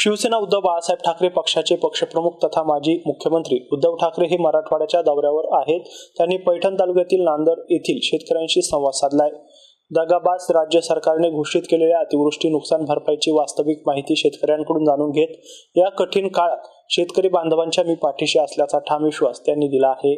शिवसेना उद्धव बाळासाहेब ठाकरे पक्षाचे पक्षप्रमुख तथा माजी मुख्यमंत्री उद्धव ठाकरे हे मराठवाड्याच्या दौऱ्यावर आहेत. त्यांनी पैठण तालुक्यातील नांदर येथील शेतकऱ्यांशी संवाद साधलाय. दगाबाज राज्य सरकारने घोषित केलेल्या अतिवृष्टी नुकसान भरपाईची वास्तविक माहिती शेतकऱ्यांकडून जाणून घेत या कठीण काळात शेतकरी बांधवांच्या मी पाठीशी असल्याचा ठाम विश्वास त्यांनी दिला आहे.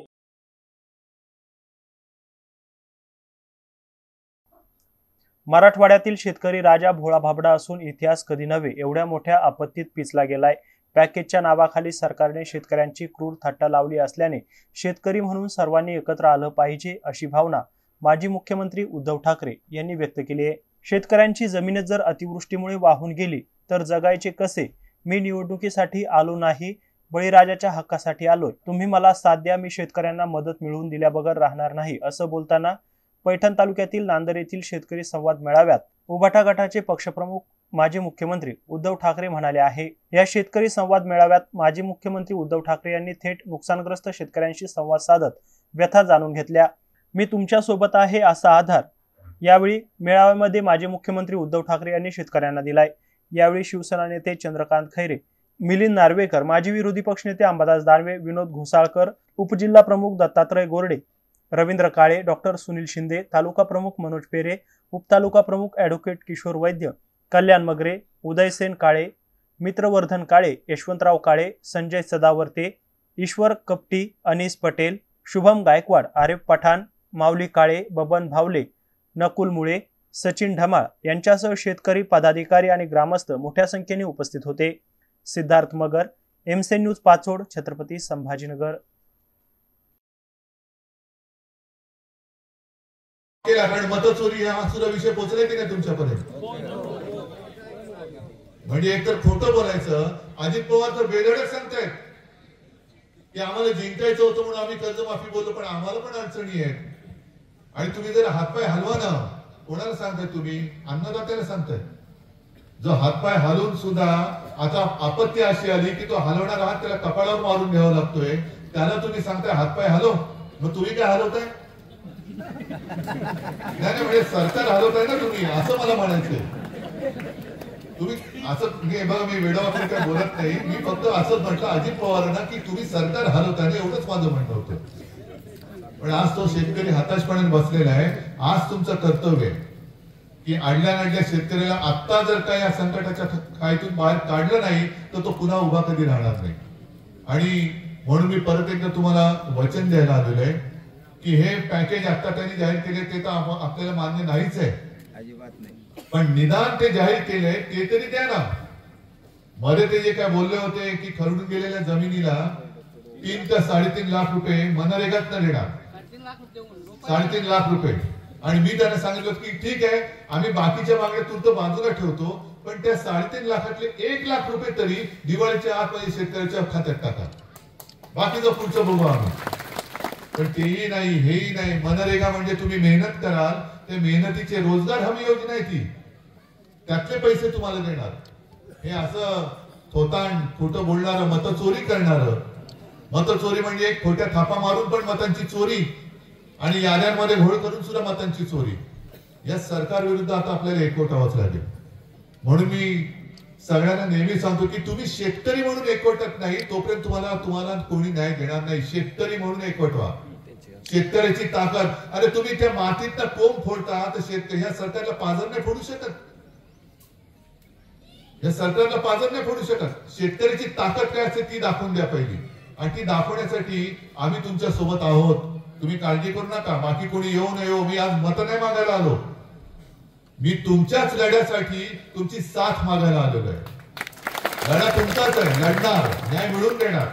मराठवाड्यातील शेतकरी राजा भोळा भाबडा असून इतिहास कधी नव्हे एवढ्या मोठ्या आपत्तीत पिचला गेलाय. पॅकेजच्या नावाखाली सरकारने शेतकऱ्यांची क्रूर थट्टा लावली असल्याने शेतकरी म्हणून सर्वांनी एकत्र आलं पाहिजे अशी भावना माजी मुख्यमंत्री उद्धव ठाकरे यांनी व्यक्त केली आहे. शेतकऱ्यांची जमीनच जर अतिवृष्टीमुळे वाहून गेली तर जगायचे कसे? मी निवडणुकीसाठी आलो नाही, बळीराजाच्या हक्कासाठी आलोय. तुम्ही मला साथ द्या, मी शेतकऱ्यांना मदत मिळवून दिल्याबगर राहणार नाही असं बोलताना पैठण तालुक्यातील नांदर येथील शेतकरी संवाद मेळाव्यात उभाटा गटाचे पक्षप्रमुख माजी मुख्यमंत्री उद्धव ठाकरे म्हणाले आहे. या शेतकरी संवाद मेळाव्यात माजी मुख्यमंत्री उद्धव ठाकरे यांनी थेट नुकसानग्रस्त शेतकऱ्यांशी संवाद साधत व्यथा जाणून घेतल्या. मी तुमच्या सोबत आहे असा आधार यावेळी मेळाव्यामध्ये माजी मुख्यमंत्री उद्धव ठाकरे यांनी शेतकऱ्यांना दिलाय. यावेळी शिवसेना नेते चंद्रकांत खैरे, मिलिंद नार्वेकर, माजी विरोधी पक्षनेते अंबादास दानवे, विनोद घोसाळकर, उपजिल्हा प्रमुख दत्तात्रय गोरडे, रवींद्र काळे, डॉक्टर सुनील शिंदे, तालुका प्रमुख मनोज पेरे, उपतालुका प्रमुख ॲडव्होकेट किशोर वैद्य, कल्याण मगरे, उदयसेन काळे, मित्रवर्धन काळे, यशवंतराव काळे, संजय सदावर्ते, ईश्वर कपटी, अनीस पटेल, शुभम गायकवाड, आरिफ पठाण, माऊली काळे, बबन भावले, नकुल मुळे, सचिन ढमाळ यांच्यासह शेतकरी पदाधिकारी आणि ग्रामस्थ मोठ्या संख्येने उपस्थित होते. सिद्धार्थ मगर, एमसी न्यूज पाचोड, छत्रपती संभाजीनगर. कारण मतचोरी हा सुद्धा विषय पोहोचले की नाही तुमच्यापर्यंत? म्हणजे एकतर खोटं बोलायचं. अजित पवार तर वेगळंच सांगतायत की आम्हाला जिंकायचं होतं म्हणून आम्ही कर्जमाफी बोललो, पण आम्हाला पण अडचणी आहेत. आणि तुम्ही जर हातपाय हलवा ना, कोणाला सांगताय तुम्ही? अन्नदात्याला सांगताय. जो हातपाय हलवून सुद्धा आता आपत्ती अशी आली की तो हलवणार हात त्याला कपाळावर मारून घ्यावा लागतोय, त्याला तुम्ही सांगताय हातपाय हलव. मग तुम्ही काय हलवताय? नाही म्हणजे सरकार हलवताय ना तुम्ही, असं मला म्हणायचंय. तुम्ही असं बघा, मी वेडावाकडे काय बोलत नाही, मी फक्त असंच म्हटलं अजित पवारांना की तुम्ही सरकार हलवताय ना, एवढंच माझं म्हणणं होतं. पण आज तो शेतकरी हताशपणाने बसलेला आहे. आज तुमचं कर्तव्य आहे की अडल्या शेतकऱ्याला आत्ता जर का या संकटाच्या खाईतून बाहेर काढलं नाही तर तो पुन्हा उभा कधी राहणार नाही. आणि म्हणून मी परत एकदा तुम्हाला वचन द्यायला आलेलो आहे की हे पॅकेज आता त्यांनी जाहीर केले ते तर आपल्याला मान्य नाहीच आहे, अजिबात नाही. पण निदान ते जाहीर केले ते तरी द्या ना. मध्ये ते जे काय बोलले होते की खरडून गेलेल्या जमिनीला 3 ते 3.5 लाख रुपये मनरेगात न देणार, 3.5 लाख रुपये. आणि मी त्यांना सांगितलं की ठीक आहे, आम्ही बाकीच्या मागण्या तूर्त बाजूला ठेवतो, पण त्या 3.5 लाखातले 1 लाख रुपये तरी दिवाळीच्या आतमध्ये शेतकऱ्याच्या खात्यात टाका, बाकीचं पुढचं बघू आम्ही. पण तेही नाही, हेही नाही. मनरेगा म्हणजे तुम्ही मेहनत कराल, ते मेहनतीचे रोजगार हमी योजना आहे ती, त्यातले पैसे तुम्हाला देणार. हे असं थोतांड खोटं बोलणारं, मतचोरी करणारं. मतचोरी म्हणजे एक खोट्या थापा मारून पण मतांची चोरी आणि याद्यांमध्ये घोळ करून सुद्धा मतांची चोरी. या सरकार विरुद्ध आता आपल्याला एकवट व्हावंच लागेल. म्हणून मी सगळ्यांना नेहमी सांगतो की तुम्ही शेतकरी म्हणून एकवटत नाही तोपर्यंत तुम्हाला कोणी न्याय देणार नाही. शेतकरी म्हणून एकवट व्हा. शेतकऱ्याची ताकद, अरे तुम्ही त्या मातीतनं कोंब फोडता तर शेतकरी ह्या सरकारला पाजर नाही फोडू शकत. या सरकारला पाजर नाही फोडू शकत. शेतकऱ्याची ताकद काय असते ती दाखवून द्या पहिली, आणि ती दाखवण्यासाठी आम्ही तुमच्या सोबत आहोत. तुम्ही काळजी करू नका. बाकी कोणी येऊ न येऊ, मी आज मत नाही मागायला आलो, मी तुमच्याच लढ्यासाठी तुमची साथ मागायला आलेलो आहे. लढा तुमचाच आहे, लढणार, न्याय मिळवून देणार.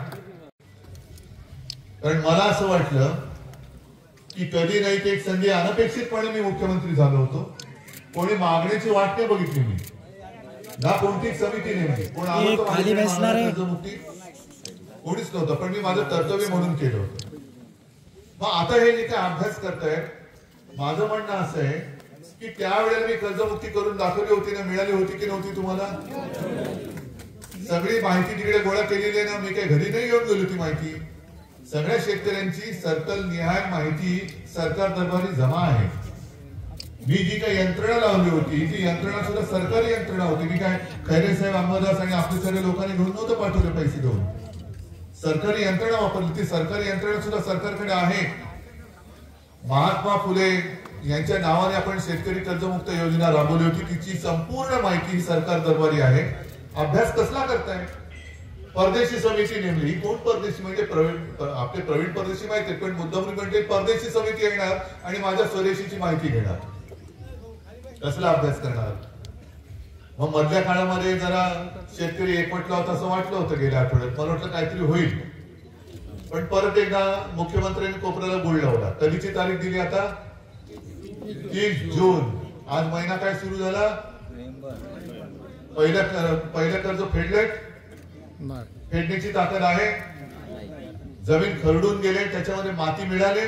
कारण मला असं वाटलं की कधी नाही ते एक संधी अनपेक्षितपणे मी मुख्यमंत्री झालो होतो. कोणी मागण्याची वाट नाही बघितली मी, ना कोणती समिती नेमली, कोण कोणीच नव्हतं. पण मी माझं कर्तव्य म्हणून केलं होतं. मग आता हे जे काय अभ्यास करतायत, माझं म्हणणं असं आहे की त्यावेळेला मी कर्जमुक्ती करून दाखवली होती ना, मिळाली होती की नव्हती तुम्हाला? सगळी माहिती तिकडे गोळा केलेली आहे ना. मी काही घरी नाही घेऊन गेलो ती माहिती. सगळ्या शेतकऱ्यांची सर्कल निहाय माहिती सरकार दरबारी जमा आहे. मी जी काही यंत्रणा लावली होती ती यंत्रणा सुद्धा सरकारी यंत्रणा होती. मी काय खैरे साहेब, अंबादास आणि आपले सगळे लोकांनी घेऊन नव्हतं पाठवले पैसे देऊन. सरकारी यंत्रणा वापरली. ती सरकारी यंत्रणा सुद्धा सरकारकडे आहे. महात्मा फुले यांच्या नावाने आपण शेतकरी कर्जमुक्त योजना राबवली होती. तिची संपूर्ण माहिती ही सरकार दरबारी आहे. अभ्यास कसला करताय? परदेशी समिती नेमली. ही कोण परदेशी? म्हणजे आपले प्रवीण परदेशी माहिती, पण मुद्दाम म्हणजे परदेशी समिती येणार आणि माझ्या स्वदेशीची माहिती घेणार. कसला अभ्यास करणार? मग मधल्या काळामध्ये जरा शेतकरी एकवटला होता असं वाटलं होतं गेल्या आठवड्यात. मला वाटलं काहीतरी होईल, पण परत एकदा मुख्यमंत्र्यांनी कोपऱ्याला गुळ लावला. कधीची तारीख दिली आता? 30 जून. आज महिना काय सुरू झाला? पहिलं कर्ज फेडले. फेडण्याची ताकद आहे. जमीन खरडून गेले, त्याच्यामध्ये माती मिळाले.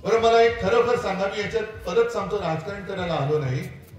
बरं, मला एक खरोखर सांगा, मी याच्यात परत सांगतो, राजकारण करायला आलो नाही.